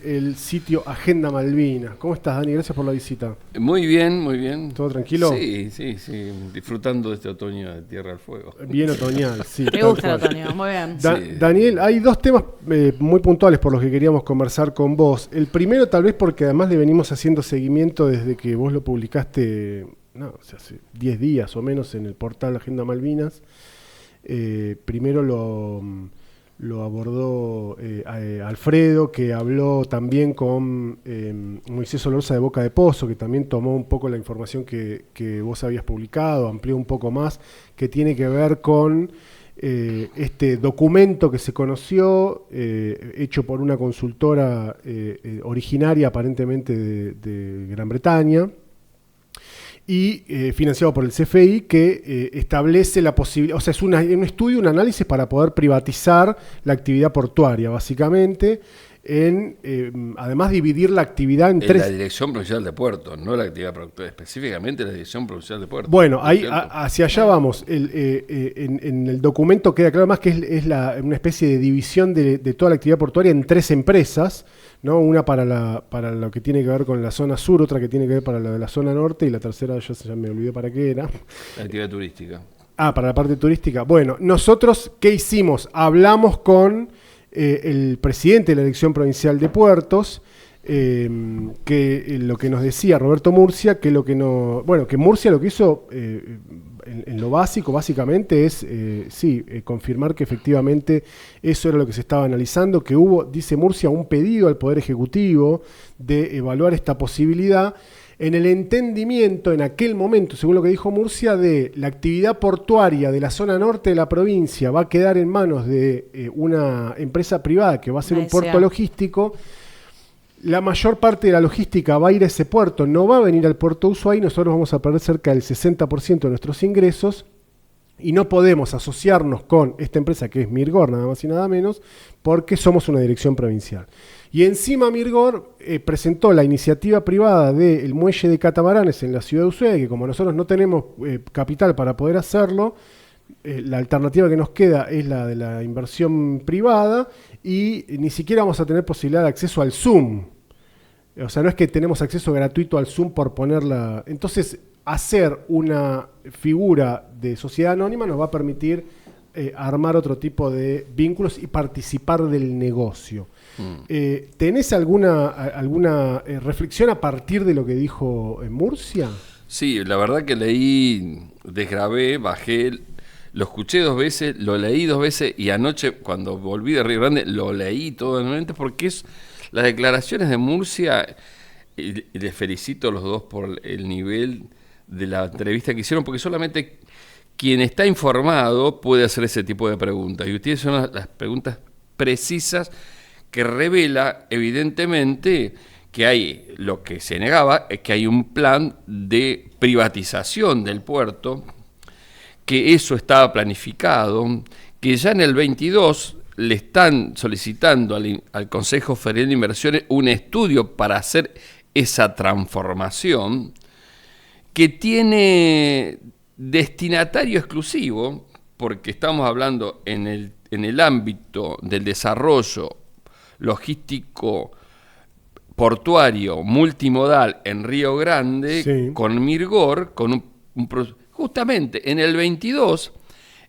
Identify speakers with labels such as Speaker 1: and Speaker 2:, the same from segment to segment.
Speaker 1: El sitio Agenda Malvinas. ¿Cómo estás, Dani? Gracias por la visita.
Speaker 2: Muy bien, muy bien.
Speaker 1: ¿Todo tranquilo?
Speaker 2: Sí, sí, sí. Disfrutando de este otoño de Tierra del Fuego.
Speaker 1: Bien otoñal, sí.
Speaker 3: Me gusta el otoño, muy bien.
Speaker 2: Sí.
Speaker 1: Daniel, hay dos temas muy puntuales por los que queríamos conversar con vos. El primero, tal vez porque además le venimos haciendo seguimiento desde que vos lo publicaste, no, o sea, hace 10 días o menos en el portal Agenda Malvinas. Primero lo abordó Alfredo, que habló también con Moisés Solorza de Boca de Pozo, que también tomó un poco la información que vos habías publicado, amplió un poco más, que tiene que ver con este documento que se conoció, hecho por una consultora originaria aparentemente de Gran Bretaña, y financiado por el CFI, que establece la posibilidad, o sea, es un estudio, un análisis para poder privatizar la actividad portuaria, básicamente, además dividir la actividad en tres...
Speaker 2: La Dirección Provincial de Puertos, no la actividad productiva, específicamente la Dirección Provincial de Puertos.
Speaker 1: Bueno, ahí hacia allá vamos. En el documento queda claro más que es una especie de división de toda la actividad portuaria en tres empresas, ¿no? Una para lo que tiene que ver con la zona sur, otra que tiene que ver para la de la zona norte, y la tercera ya me olvidé para qué era.
Speaker 2: La actividad turística.
Speaker 1: Para la parte turística. Bueno, nosotros, ¿qué hicimos? Hablamos con el presidente de la Dirección Provincial de Puertos, que lo que nos decía Roberto Murcia, que que Murcia lo que hizo en lo básico, básicamente, es confirmar que efectivamente eso era lo que se estaba analizando, que hubo, dice Murcia, un pedido al Poder Ejecutivo de evaluar esta posibilidad, en el entendimiento en aquel momento, según lo que dijo Murcia, de la actividad portuaria de la zona norte de la provincia va a quedar en manos de una empresa privada que va a ser un puerto logístico. La mayor parte de la logística va a ir a ese puerto, no va a venir al puerto Ushuaia, y nosotros vamos a perder cerca del 60% de nuestros ingresos, y no podemos asociarnos con esta empresa que es Mirgor, nada más y nada menos, porque somos una dirección provincial. Y encima Mirgor presentó la iniciativa privada del muelle de catamaranes en la ciudad de Ushuaia, que como nosotros no tenemos capital para poder hacerlo, la alternativa que nos queda es la de la inversión privada, y ni siquiera vamos a tener posibilidad de acceso al Zoom. O sea, no es que tenemos acceso gratuito al Zoom por ponerla. Entonces, hacer una figura de sociedad anónima nos va a permitir armar otro tipo de vínculos y participar del negocio. ¿Tenés alguna reflexión a partir de lo que dijo Murcia?
Speaker 2: Sí, la verdad que leí, desgrabé, bajé, lo escuché 2 veces, lo leí 2 veces, y anoche cuando volví de Río Grande lo leí todo nuevamente, porque las declaraciones de Murcia, y les felicito a los dos por el nivel de la entrevista que hicieron, porque solamente quien está informado puede hacer ese tipo de preguntas, y ustedes son las preguntas precisas que revela evidentemente que hay, lo que se negaba es que hay un plan de privatización del puerto, que eso estaba planificado, que ya en el 22 le están solicitando al Consejo Federal de Inversiones un estudio para hacer esa transformación, que tiene destinatario exclusivo, porque estamos hablando en el ámbito del desarrollo logístico portuario multimodal en Río Grande, sí, con Mirgor, con justamente en el 22,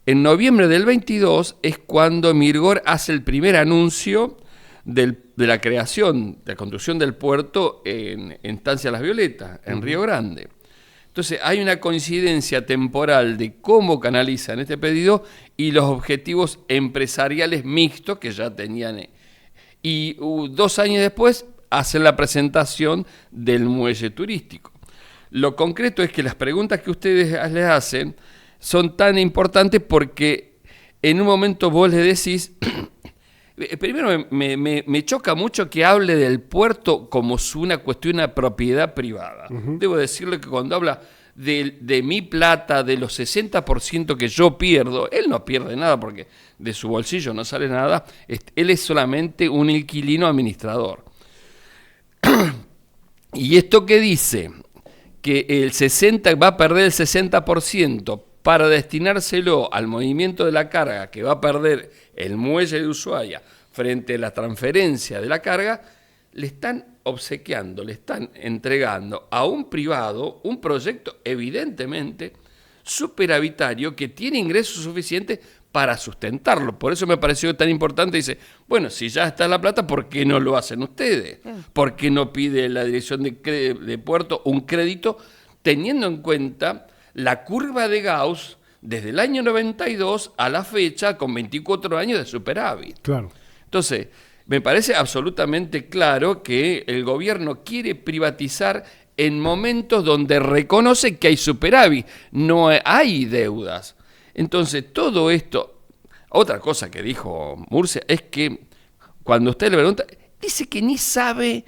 Speaker 2: en noviembre del 22, es cuando Mirgor hace el primer anuncio de la creación, de la construcción del puerto en Estancia Las Violetas, en Río Grande. Entonces hay una coincidencia temporal de cómo canalizan este pedido y los objetivos empresariales mixtos que ya tenían. Y 2 años después hacen la presentación del muelle turístico. Lo concreto es que las preguntas que ustedes les hacen son tan importantes porque en un momento vos le decís, primero me choca mucho que hable del puerto como una cuestión de propiedad privada. Debo decirle que cuando habla de mi plata, de los 60% que yo pierdo, él no pierde nada porque de su bolsillo no sale nada, él es solamente un inquilino administrador. Y esto que dice que el 60 va a perder el 60% para destinárselo al movimiento de la carga que va a perder el muelle de Ushuaia frente a la transferencia de la carga, le están obsequiando, le están entregando a un privado un proyecto evidentemente superavitario que tiene ingresos suficientes para sustentarlo. Por eso me pareció tan importante. Dice, bueno, si ya está la plata, ¿por qué no lo hacen ustedes? ¿Por qué no pide la dirección de puerto un crédito teniendo en cuenta la curva de Gauss desde el año 92 a la fecha con 24 años de superávit?
Speaker 1: Claro.
Speaker 2: Entonces, me parece absolutamente claro que el gobierno quiere privatizar en momentos donde reconoce que hay superávit, no hay deudas. Entonces, todo esto, otra cosa que dijo Murcia es que cuando usted le pregunta, dice que ni sabe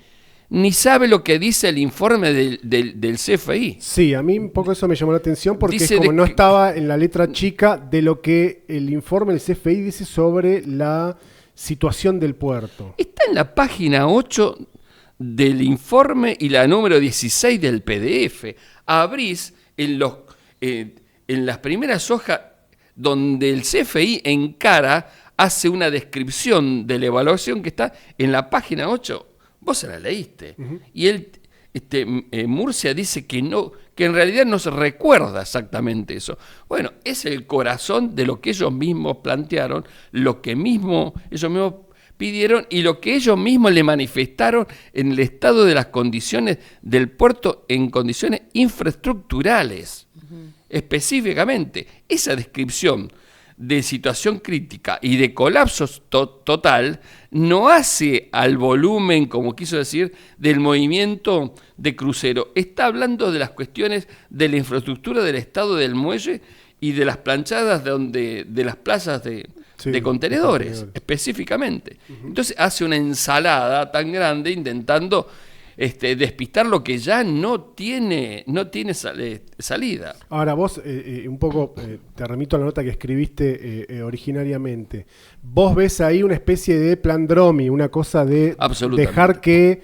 Speaker 2: lo que dice el informe del CFI.
Speaker 1: Sí, a mí un poco eso me llamó la atención porque
Speaker 2: Dice
Speaker 1: es como no estaba en la letra chica de lo que el informe del CFI dice sobre la situación del puerto.
Speaker 2: Está en la página 8 del informe y la número 16 del PDF. Abrís en las primeras hojas donde el CFI encara, hace una descripción de la evaluación que está en la página 8. Vos se la leíste. Uh-huh. Y él, Murcia dice que no, que en realidad no se recuerda exactamente eso. Bueno, es el corazón de lo que ellos mismos plantearon, lo que ellos mismos pidieron y lo que ellos mismos le manifestaron en el estado de las condiciones del puerto en condiciones infraestructurales. Uh-huh. Específicamente, esa descripción de situación crítica y de colapso total no hace al volumen, como quiso decir, del movimiento de crucero. Está hablando de las cuestiones de la infraestructura del estado del muelle y de las planchadas de las plazas de contenedores, específicamente. Uh-huh. Entonces hace una ensalada tan grande intentando despistar lo que ya no tiene salida.
Speaker 1: Ahora vos, un poco, te remito a la nota que escribiste originariamente. Vos ves ahí una especie de plan Dromi, una cosa de dejar que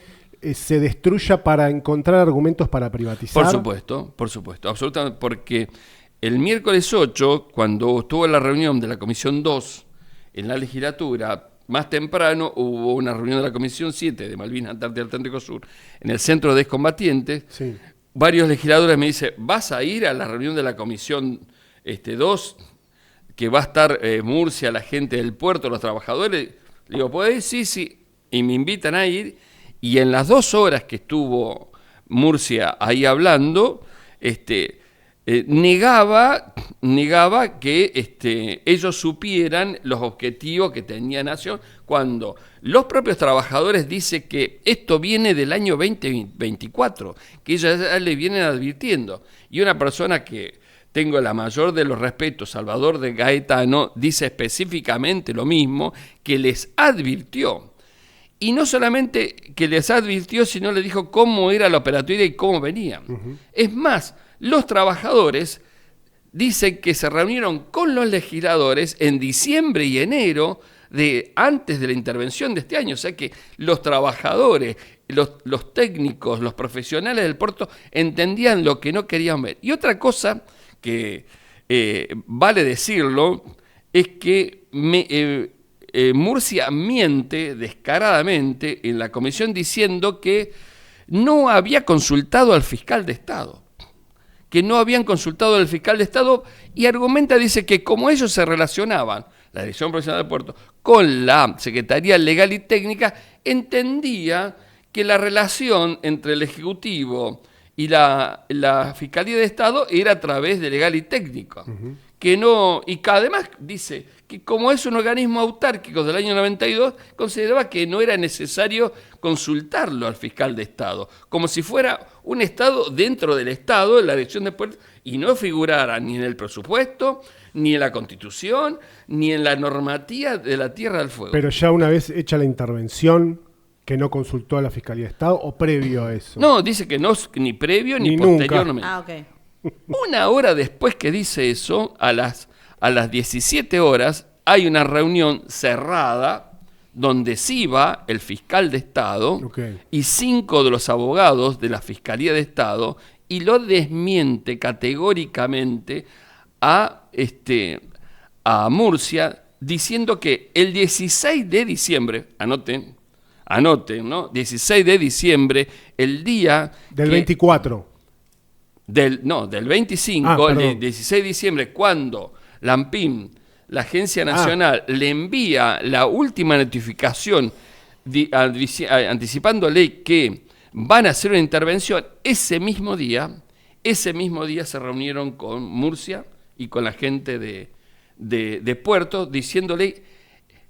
Speaker 1: se destruya para encontrar argumentos para privatizar.
Speaker 2: Por supuesto, absolutamente, porque el miércoles 8, cuando estuvo la reunión de la Comisión 2 en la legislatura, más temprano hubo una reunión de la Comisión 7 de Malvinas, Antártida y Atlántico Sur en el Centro de Excombatientes. Sí. Varios legisladores me dicen, ¿vas a ir a la reunión de la Comisión 2? Que va a estar Murcia, la gente del puerto, los trabajadores. Le digo, ¿puedes ir? Sí. Y me invitan a ir. Y en las 2 horas que estuvo Murcia ahí hablando, negaba que ellos supieran los objetivos que tenía Nación, cuando los propios trabajadores dicen que esto viene del año 2024, que ellos ya le vienen advirtiendo. Y una persona que tengo la mayor de los respetos, Salvador de Gaetano, dice específicamente lo mismo, que les advirtió. Y no solamente que les advirtió, sino le dijo cómo era la operatoria y cómo venían. Uh-huh. Es más, los trabajadores dicen que se reunieron con los legisladores en diciembre y enero antes de la intervención de este año. O sea que los trabajadores, los técnicos, los profesionales del puerto entendían lo que no querían ver. Y otra cosa que vale decirlo es que Murcia miente descaradamente en la comisión diciendo que no había consultado al fiscal de Estado. Que no habían consultado al fiscal de Estado y argumenta, dice que como ellos se relacionaban, la Dirección Profesional del Puerto, con la Secretaría Legal y Técnica, entendía que la relación entre el Ejecutivo y la Fiscalía de Estado era a través de Legal y Técnico. Uh-huh. Y que además dice que como es un organismo autárquico del año 92, consideraba que no era necesario consultarlo al fiscal de Estado, como si fuera un Estado dentro del Estado, en la Dirección de Puertos, y no figurara ni en el presupuesto, ni en la Constitución, ni en la normativa de la Tierra del Fuego.
Speaker 1: Pero ya una vez hecha la intervención, que no consultó a la Fiscalía de Estado, ¿o previo a eso?
Speaker 2: No, dice que no, ni previo ni posteriormente.
Speaker 3: Ah, ok.
Speaker 2: Una hora después que dice eso, a las 17 horas, hay una reunión cerrada donde sí va el fiscal de Estado y 5 de los abogados de la Fiscalía de Estado y lo desmiente categóricamente a Murcia diciendo que el 16 de diciembre, anoten, anoten, ¿no? 16 de diciembre, el día...
Speaker 1: Del 24.
Speaker 2: Del 25, el 16 de diciembre, cuando la ANPIM, la Agencia Nacional, le envía la última notificación anticipándole que van a hacer una intervención, ese mismo día se reunieron con Murcia y con la gente de Puerto, diciéndole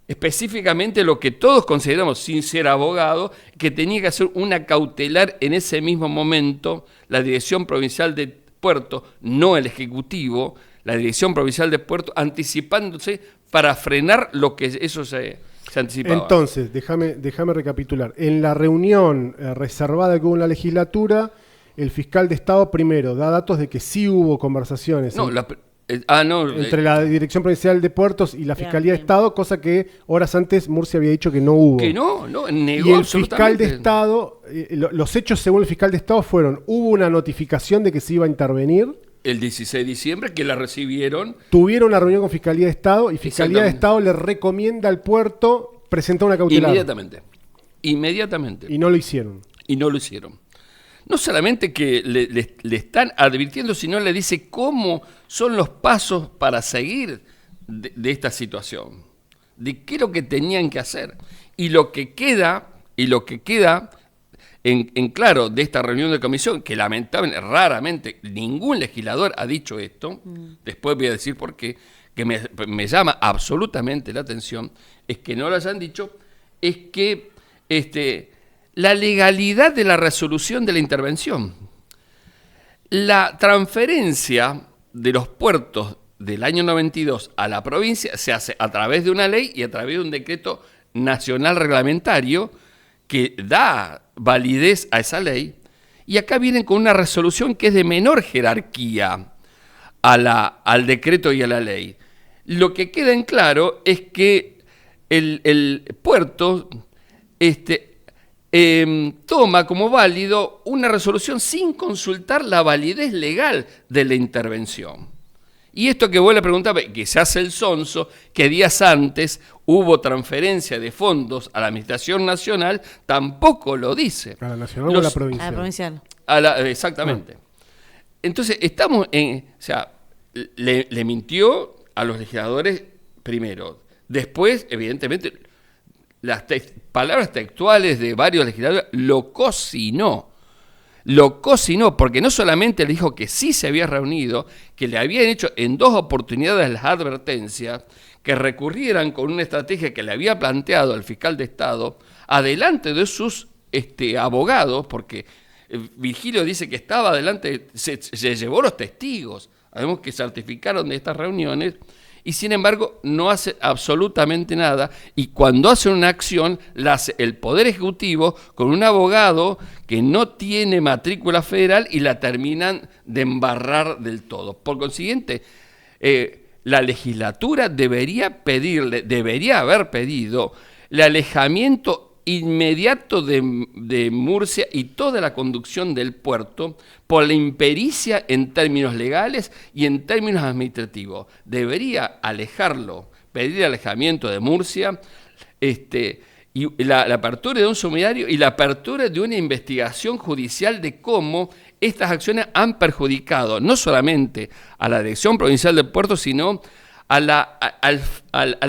Speaker 2: específicamente lo que todos consideramos, sin ser abogado, que tenía que hacer una cautelar en ese mismo momento la Dirección Provincial de Puerto, no el Ejecutivo, la Dirección Provincial de Puerto, anticipándose para frenar lo que eso se anticipaba.
Speaker 1: Entonces, déjame recapitular. En la reunión reservada que hubo en la legislatura, el fiscal de Estado primero da datos de que sí hubo conversaciones entre la Dirección Provincial de Puertos y la Fiscalía de Estado, cosa que horas antes Murcia había dicho que no hubo.
Speaker 2: Que no, negó.
Speaker 1: Y el fiscal de Estado, los hechos según el fiscal de Estado fueron, hubo una notificación de que se iba a intervenir.
Speaker 2: El 16 de diciembre, que la recibieron.
Speaker 1: Tuvieron una reunión con Fiscalía de Estado y Fiscalía de Estado le recomienda al puerto presentar una cautelar.
Speaker 2: Inmediatamente.
Speaker 1: Y no lo hicieron.
Speaker 2: No solamente que le están advirtiendo, sino le dice cómo son los pasos para seguir de esta situación, de qué es lo que tenían que hacer. Y lo que queda en claro de esta reunión de comisión, que lamentablemente, raramente, ningún legislador ha dicho esto, después voy a decir por qué, que me llama absolutamente la atención, es que no lo hayan dicho, es que la legalidad de la resolución de la intervención. La transferencia de los puertos del año 92 a la provincia se hace a través de una ley y a través de un decreto nacional reglamentario que da validez a esa ley, y acá vienen con una resolución que es de menor jerarquía al decreto y a la ley. Lo que queda en claro es que el puerto toma como válido una resolución sin consultar la validez legal de la intervención. Y esto que vos le preguntabas, que se hace el sonso, que días antes hubo transferencia de fondos a la Administración Nacional, tampoco lo dice.
Speaker 1: ¿A la nacional o a la provincial?
Speaker 3: A la provincial.
Speaker 2: Exactamente. Entonces, estamos en... O sea, le mintió a los legisladores primero. Después, evidentemente, las palabras textuales de varios legisladores lo cocinó, porque no solamente le dijo que sí se había reunido, que le habían hecho en 2 oportunidades las advertencias, que recurrieran con una estrategia que le había planteado el fiscal de Estado, adelante de sus abogados, porque Virgilio dice que estaba adelante, se llevó los testigos, sabemos que certificaron de estas reuniones, y sin embargo no hace absolutamente nada, y cuando hace una acción la hace el Poder Ejecutivo con un abogado que no tiene matrícula federal y la terminan de embarrar del todo. Por consiguiente, la legislatura debería haber pedido el alejamiento inmediato de Murcia y toda la conducción del puerto por la impericia en términos legales y en términos administrativos. Debería alejarlo, pedir el alejamiento de Murcia, y la apertura de un sumario y la apertura de una investigación judicial de cómo estas acciones han perjudicado no solamente a la Dirección Provincial de Puertos, sino al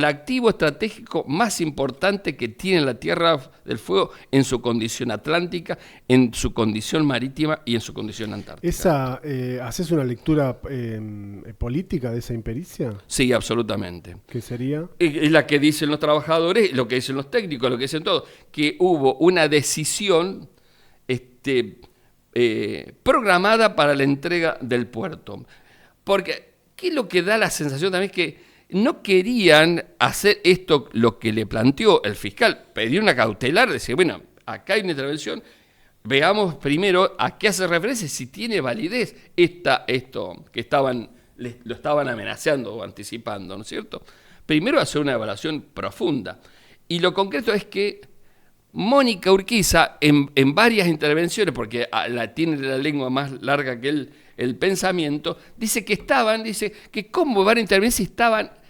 Speaker 2: activo estratégico más importante que tiene la Tierra del Fuego en su condición atlántica, en su condición marítima y en su condición antártica.
Speaker 1: ¿Haces una lectura política de esa impericia?
Speaker 2: Sí, absolutamente.
Speaker 1: ¿Qué sería?
Speaker 2: Es la que dicen los trabajadores, lo que dicen los técnicos, lo que dicen todos, que hubo una decisión programada para la entrega del puerto. Porque ¿qué es lo que da la sensación también? Es que no querían hacer esto, lo que le planteó el fiscal, pedir una cautelar, decir, bueno, acá hay una intervención, veamos primero a qué hace referencia, si tiene validez esto que lo estaban amenazando o anticipando, ¿no es cierto? Primero hacer una evaluación profunda. Y lo concreto es que Mónica Urquiza, en varias intervenciones, porque tiene la lengua más larga que el pensamiento, dice que cómo van a intervenir si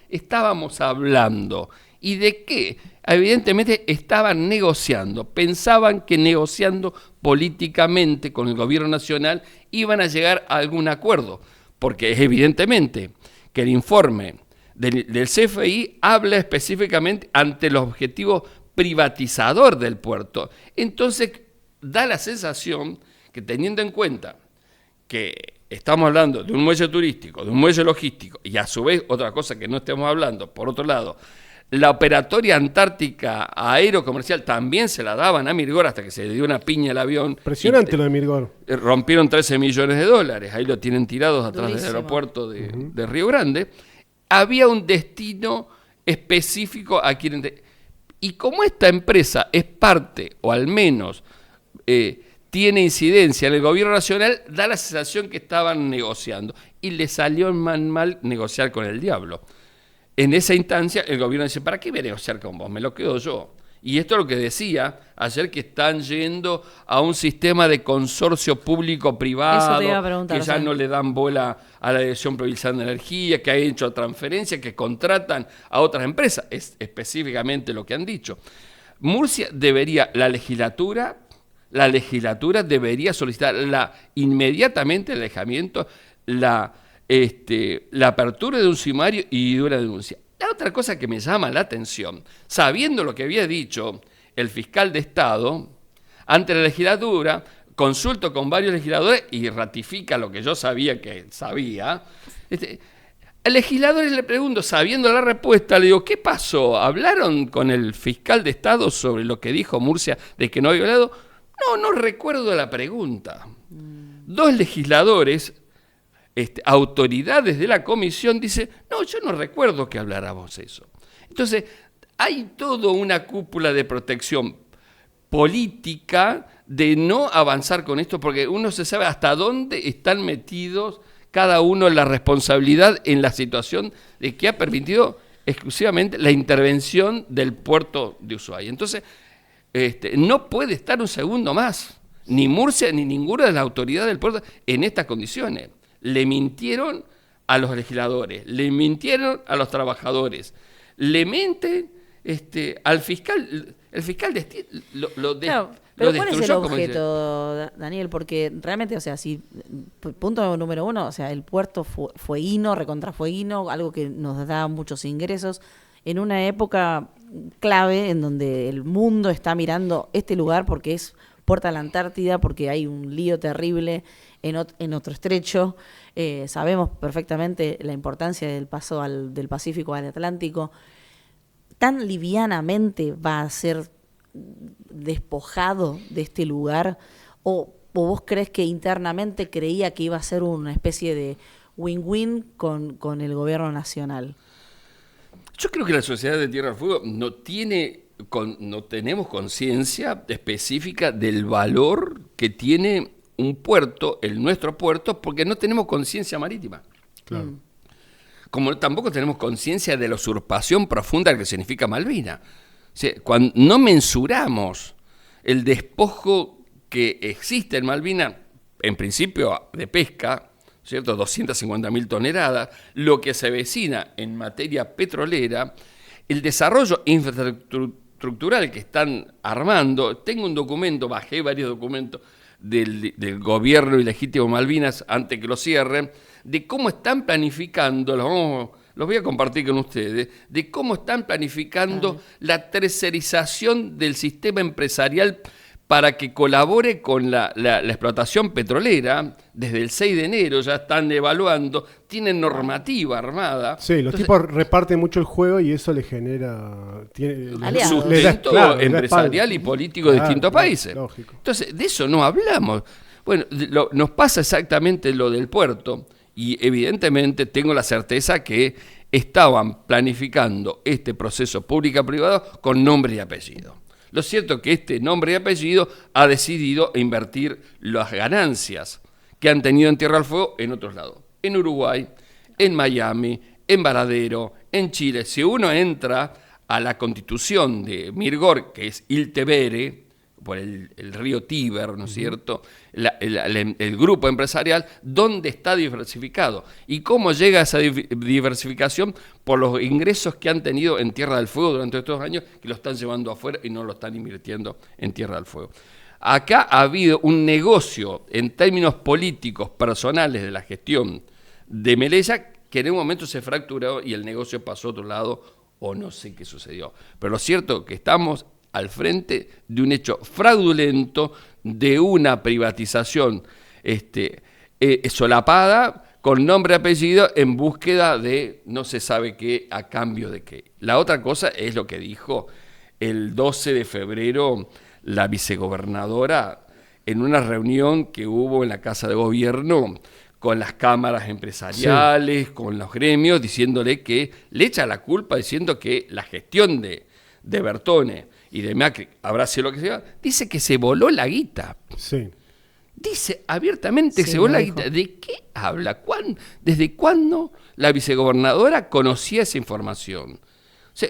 Speaker 2: estábamos hablando. ¿Y de qué? Evidentemente estaban negociando, pensaban que negociando políticamente con el gobierno nacional iban a llegar a algún acuerdo, porque es evidentemente que el informe del CFI habla específicamente ante el objetivo privatizador del puerto. Entonces da la sensación que, teniendo en cuenta que estamos hablando de un muelle turístico, de un muelle logístico, y a su vez otra cosa que no estemos hablando, por otro lado, la operatoria antártica aerocomercial también se la daban a Mirgor hasta que se le dio una piña al avión.
Speaker 1: Impresionante lo de Mirgor.
Speaker 2: Rompieron 13 millones de dólares, ahí lo tienen tirados atrás
Speaker 3: Durísimo.
Speaker 2: del aeropuerto de Río Grande. Había un destino específico a quien... Y como esta empresa es parte, o al menos tiene incidencia en el gobierno nacional, da la sensación que estaban negociando. Y le salió mal negociar con el diablo. En esa instancia, el gobierno dice, ¿para qué voy a negociar con vos? Me lo quedo yo. Y esto es lo que decía ayer, que están yendo a un sistema de consorcio público-privado,
Speaker 3: Eso te iba a preguntar,
Speaker 2: que ya
Speaker 3: sí.
Speaker 2: no le dan bola a la Dirección Provincial de Energía, que ha hecho transferencias, que contratan a otras empresas. Es específicamente lo que han dicho. Murcia debería, la legislatura debería solicitar inmediatamente el alejamiento, la apertura de un sumario y de una denuncia. La otra cosa que me llama la atención, sabiendo lo que había dicho el fiscal de Estado ante la legislatura, consulto con varios legisladores y ratifica lo que yo sabía que sabía. Al legislador le pregunto, sabiendo la respuesta, le digo, ¿qué pasó? ¿Hablaron con el fiscal de Estado sobre lo que dijo Murcia de que no había hablado? No recuerdo la pregunta. Dos legisladores, autoridades de la comisión, dicen, no, yo no recuerdo que habláramos eso. Entonces, hay toda una cúpula de protección política de no avanzar con esto, porque uno se sabe hasta dónde están metidos cada uno en la responsabilidad en la situación de que ha permitido exclusivamente la intervención del puerto de Ushuaia. Entonces, no puede estar un segundo más, ni Murcia ni ninguna de las autoridades del puerto en estas condiciones. Le mintieron a los legisladores, le mintieron a los trabajadores, le mienten al fiscal. El fiscal
Speaker 3: Claro, pero ¿cuál es el objeto, Daniel? Porque realmente, o sea, si punto número uno, o sea, el puerto fueguino, recontrafueguino, algo que nos da muchos ingresos, en una época clave en donde el mundo está mirando este lugar porque es puerta a la Antártida, porque hay un lío terrible en otro estrecho. Sabemos perfectamente la importancia del paso del Pacífico al Atlántico. ¿Tan livianamente va a ser despojado de este lugar? ¿O vos crees que internamente creía que iba a ser una especie de win-win con el gobierno nacional?
Speaker 2: Yo creo que la Sociedad de Tierra del Fuego no tenemos conciencia específica del valor que tiene un puerto, nuestro puerto, porque no tenemos conciencia marítima.
Speaker 1: Claro.
Speaker 2: Como tampoco tenemos conciencia de la usurpación profunda que significa Malvinas. O sea, cuando no mensuramos el despojo que existe en Malvinas, en principio de pesca, ¿cierto? 250.000 toneladas, lo que se avecina en materia petrolera, el desarrollo infraestructural que están armando. Tengo un documento, bajé varios documentos del gobierno ilegítimo Malvinas antes que lo cierren, de cómo están planificando, los voy a compartir con ustedes, de cómo están planificando la tercerización del sistema empresarial para que colabore con la explotación petrolera. Desde el 6 de enero ya están evaluando, tienen normativa armada.
Speaker 1: Sí, los tipos reparten mucho el juego y eso le genera...
Speaker 2: sustento empresarial y político de distintos países.
Speaker 1: Lógico.
Speaker 2: Entonces, de eso no hablamos. Bueno, nos pasa exactamente lo del puerto y evidentemente tengo la certeza que estaban planificando este proceso público-privado con nombre y apellido. Lo cierto es que este nombre y apellido ha decidido invertir las ganancias que han tenido en Tierra del Fuego en otros lados. En Uruguay, en Miami, en Varadero, en Chile. Si uno entra a la constitución de Mirgor, que es Iltevere, por el río Tíber, ¿no es cierto? El grupo empresarial, ¿dónde está diversificado? ¿Y cómo llega esa diversificación? Por los ingresos que han tenido en Tierra del Fuego durante estos años, que lo están llevando afuera y no lo están invirtiendo en Tierra del Fuego. Acá ha habido un negocio en términos políticos, personales de la gestión de Melella, que en un momento se fracturó y el negocio pasó a otro lado, o no sé qué sucedió. Pero lo cierto es que estamos al frente de un hecho fraudulento, de una privatización solapada, con nombre y apellido, en búsqueda de no se sabe qué, a cambio de qué. La otra cosa es lo que dijo el 12 de febrero la vicegobernadora en una reunión que hubo en la Casa de Gobierno con las cámaras empresariales, sí, con los gremios, diciéndole que le echa la culpa, diciendo que la gestión de Bertone y de Macri, habrá sido lo que sea, dice que se voló la guita.
Speaker 1: Sí.
Speaker 2: Dice abiertamente que se voló la guita. ¿De qué habla? ¿Desde cuándo la vicegobernadora conocía esa información? O sea,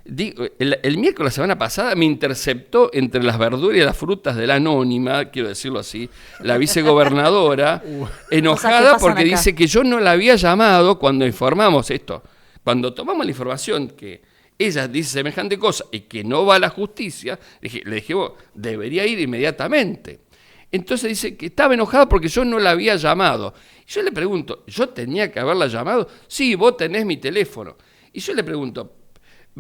Speaker 2: el miércoles, la semana pasada, me interceptó entre las verduras y las frutas de la anónima, quiero decirlo así, la vicegobernadora, enojada porque dice que yo no la había llamado cuando informamos esto. Cuando tomamos la información que ella dice semejante cosa y que no va a la justicia, le dije, vos, debería ir inmediatamente. Entonces dice que estaba enojada porque yo no la había llamado. Y yo le pregunto, ¿yo tenía que haberla llamado? Sí, vos tenés mi teléfono. Y yo le pregunto,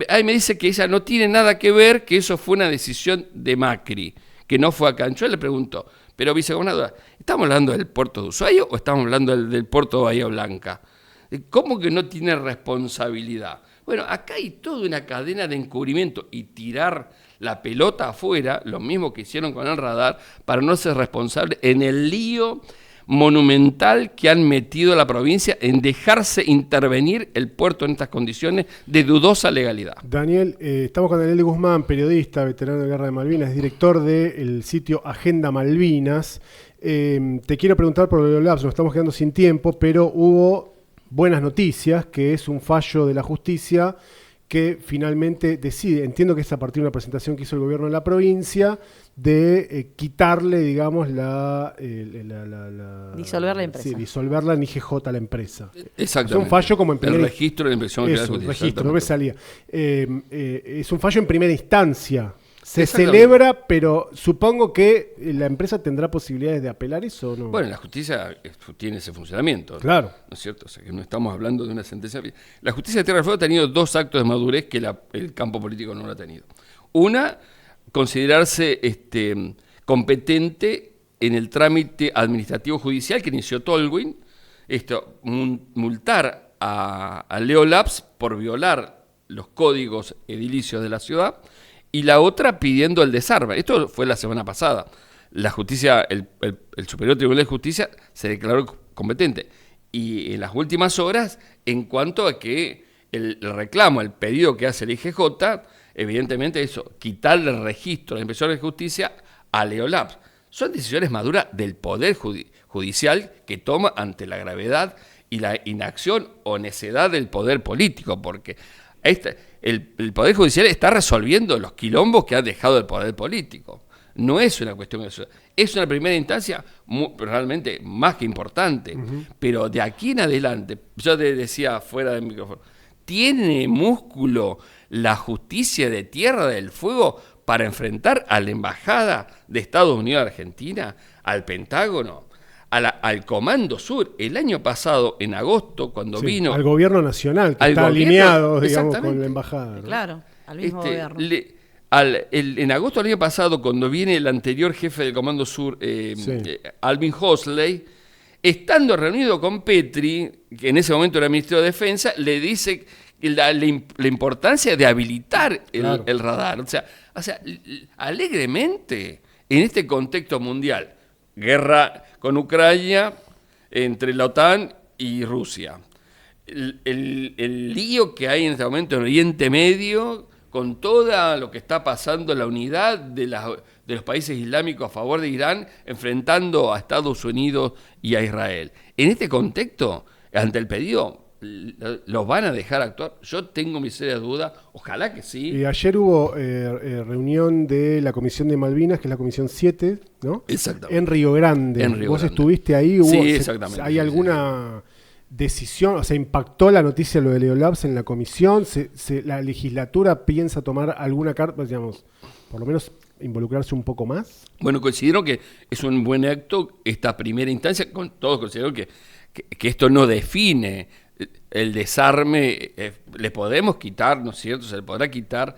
Speaker 2: ahí me dice que ella no tiene nada que ver, que eso fue una decisión de Macri, que no fue acá. Yo le pregunto, pero vicegobernadora, ¿estamos hablando del puerto de Ushuaia o estamos hablando del puerto de Bahía Blanca? ¿Cómo que no tiene responsabilidad? Bueno, acá hay toda una cadena de encubrimiento y tirar la pelota afuera, lo mismo que hicieron con el radar, para no ser responsable en el lío monumental que han metido a la provincia en dejarse intervenir el puerto en estas condiciones de dudosa legalidad.
Speaker 1: Daniel, estamos con Daniel de Guzmán, periodista, veterano de Guerra de Malvinas, director del sitio Agenda Malvinas. Te quiero preguntar por Leolabs, nos estamos quedando sin tiempo, pero hubo buenas noticias, que es un fallo de la justicia que finalmente decide, entiendo que es a partir de una presentación que hizo el gobierno de la provincia, de quitarle, digamos,
Speaker 3: disolver la empresa.
Speaker 1: Sí, disolverla en IGJ a la empresa.
Speaker 2: Exactamente.
Speaker 1: Es un fallo como en primera...
Speaker 2: El registro de la Inspección General de Justicia.
Speaker 1: Registro, no me salía. Es un fallo en primera instancia. Se celebra, pero supongo que la empresa tendrá posibilidades de apelar eso, ¿no?
Speaker 2: Bueno, la justicia tiene ese funcionamiento.
Speaker 1: Claro.
Speaker 2: ¿No es cierto? O sea, que no estamos hablando de una sentencia. La justicia de Tierra del Fuego ha tenido dos actos de madurez que el campo político no lo ha tenido. Una, considerarse competente en el trámite administrativo judicial que inició Tolwyn, multar a Leolabs por violar los códigos edilicios de la ciudad, y la otra pidiendo el desarme. Esto fue la semana pasada. La justicia, el Superior Tribunal de Justicia se declaró competente. Y en las últimas horas, en cuanto a que el reclamo, el pedido que hace el IGJ, evidentemente eso, quitarle el registro de la Inspección de Justicia a Leolabs. Son decisiones maduras del Poder Judicial que toma ante la gravedad y la inacción o necedad del poder político, porque el Poder Judicial está resolviendo los quilombos que ha dejado el poder político. No es una cuestión de eso. Es una primera instancia realmente más que importante. Pero de aquí en adelante, yo te decía fuera del micrófono, ¿tiene músculo la justicia de Tierra del Fuego para enfrentar a la Embajada de Estados Unidos de Argentina, al Pentágono, al Comando Sur? El año pasado, en agosto, cuando vino...
Speaker 1: Al gobierno nacional, que está alineado, digamos, con la embajada, ¿no?
Speaker 3: Claro, al mismo gobierno.
Speaker 2: En agosto del año pasado, cuando viene el anterior jefe del Comando Sur, Alvin Hosley, estando reunido con Petri, que en ese momento era ministro de Defensa, le dice la importancia de habilitar el radar. O sea, alegremente, en este contexto mundial, guerra con Ucrania, entre la OTAN y Rusia, el lío que hay en este momento en Oriente Medio, con todo lo que está pasando, la unidad de los países islámicos a favor de Irán, enfrentando a Estados Unidos y a Israel. En este contexto, ante el pedido, ¿Los van a dejar actuar? Yo tengo mis serias dudas, ojalá que sí.
Speaker 1: Y ayer hubo reunión de la Comisión de Malvinas, que es la Comisión 7, ¿no?
Speaker 2: Exactamente.
Speaker 1: En Río Grande. ¿Vos estuviste ahí?
Speaker 2: Sí, exactamente.
Speaker 1: ¿Hay alguna decisión? O sea, ¿impactó la noticia lo de Leolabs en la comisión? ¿La legislatura piensa tomar alguna carta, digamos, por lo menos involucrarse un poco más?
Speaker 2: Bueno, considero que es un buen acto esta primera instancia, todos considero que esto no define el desarme, le podemos quitar, ¿no es cierto? Se le podrá quitar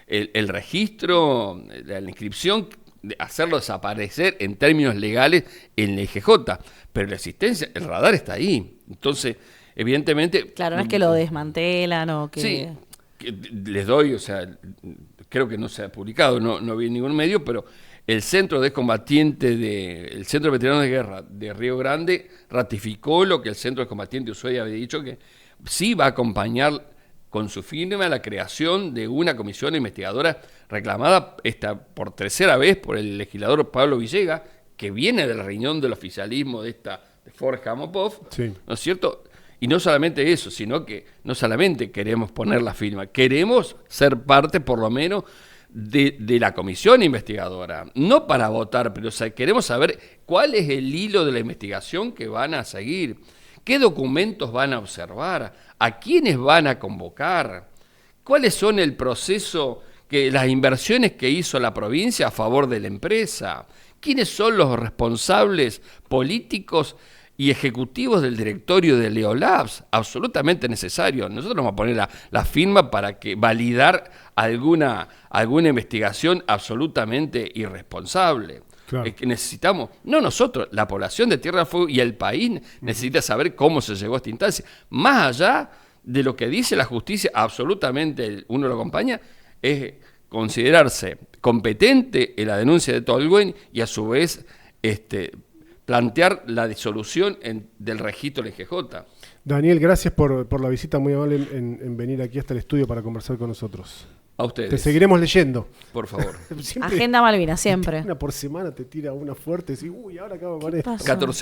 Speaker 2: el registro, la inscripción, hacerlo desaparecer en términos legales en la IGJ, pero la existencia, el radar está ahí. Entonces, evidentemente...
Speaker 3: Claro, no es que lo desmantelan o que...
Speaker 2: Sí, que les doy, o sea, creo que no se ha publicado, no vi en ningún medio, pero el Centro de Combatientes el Centro de Veteranos de Guerra de Río Grande ratificó lo que el Centro de Combatientes de Ushuaia había dicho, que sí va a acompañar con su firma la creación de una comisión investigadora reclamada por tercera vez por el legislador Pablo Villegas, que viene de la reunión del oficialismo de Forja Mopov,
Speaker 1: sí.
Speaker 2: ¿No es cierto? Y no solamente eso, sino que no solamente queremos poner la firma, queremos ser parte, por lo menos, de la comisión investigadora. No para votar, pero queremos saber cuál es el hilo de la investigación que van a seguir, qué documentos van a observar, a quiénes van a convocar, cuáles son el proceso, las inversiones que hizo la provincia a favor de la empresa, quiénes son los responsables políticos y ejecutivos del directorio de Leolabs, absolutamente necesario. Nosotros vamos a poner la firma para validar alguna investigación absolutamente irresponsable.
Speaker 1: Claro.
Speaker 2: Que necesitamos, no nosotros, la población de Tierra del Fuego y el país necesita saber cómo se llegó a esta instancia. Más allá de lo que dice la justicia, absolutamente uno lo acompaña, es considerarse competente en la denuncia de Tolguen y a su vez plantear la disolución del registro del IGJ.
Speaker 1: Daniel, gracias por la visita muy amable en venir aquí hasta el estudio para conversar con nosotros.
Speaker 2: A ustedes.
Speaker 1: Te seguiremos leyendo.
Speaker 2: Por favor.
Speaker 3: Agenda Malvinas, siempre.
Speaker 1: Una por semana te tira una fuerte y decís, uy, ahora acabo con esto.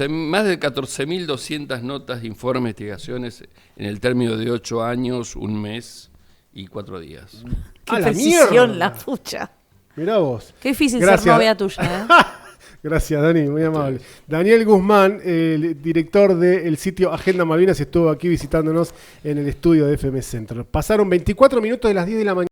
Speaker 2: Más de 14.200 notas, informes, investigaciones en el término de 8 años, 1 mes y 4 días.
Speaker 3: Qué precisión la pucha.
Speaker 1: Mirá vos.
Speaker 3: Qué difícil ser novia tuya, ¿eh?
Speaker 1: Gracias, Dani, muy amable. Daniel Guzmán, el director del sitio Agenda Malvinas, estuvo aquí visitándonos en el estudio de FM Centro. Pasaron 24 minutos de las 10 de la mañana.